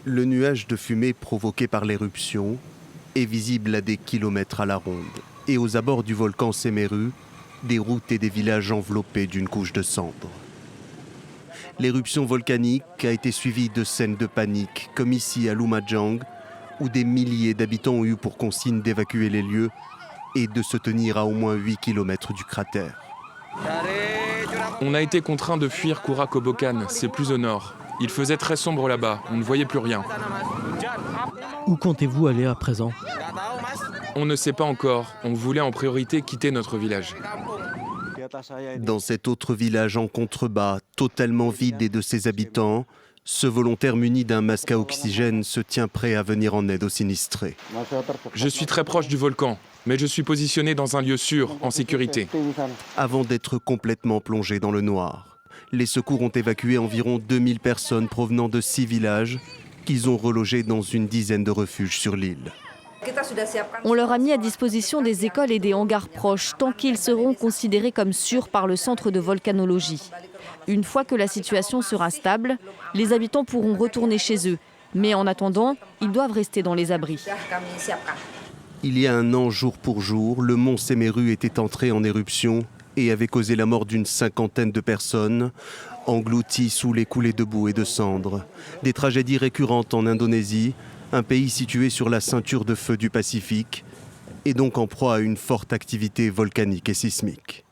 Le nuage de fumée provoqué par l'éruption est visible à des kilomètres à la ronde. Et aux abords du volcan Semeru, des routes et des villages enveloppés d'une couche de cendres. L'éruption volcanique a été suivie de scènes de panique, comme ici à Lumajang, où des milliers d'habitants ont eu pour consigne d'évacuer les lieux et de se tenir à au moins 8 km du cratère. On a été contraint de fuir Kurakobokan, c'est plus au nord. Il faisait très sombre là-bas, on ne voyait plus rien. Où comptez-vous aller à présent? On ne sait pas encore, on voulait en priorité quitter notre village. Dans cet autre village en contrebas, totalement vidé de ses habitants, ce volontaire muni d'un masque à oxygène se tient prêt à venir en aide aux sinistrés. Je suis très proche du volcan, mais je suis positionné dans un lieu sûr, en sécurité. Avant d'être complètement plongé dans le noir, les secours ont évacué environ 2000 personnes provenant de 6 villages qu'ils ont relogés dans une dizaine de refuges sur l'île. On leur a mis à disposition des écoles et des hangars proches, tant qu'ils seront considérés comme sûrs par le centre de volcanologie. Une fois que la situation sera stable, les habitants pourront retourner chez eux. Mais en attendant, ils doivent rester dans les abris. Il y a un an, jour pour jour, le mont Semeru était entré en éruption et avait causé la mort d'une 50aine de personnes, englouties sous les coulées de boue et de cendres. Des tragédies récurrentes en Indonésie, un pays situé sur la ceinture de feu du Pacifique, et donc en proie à une forte activité volcanique et sismique.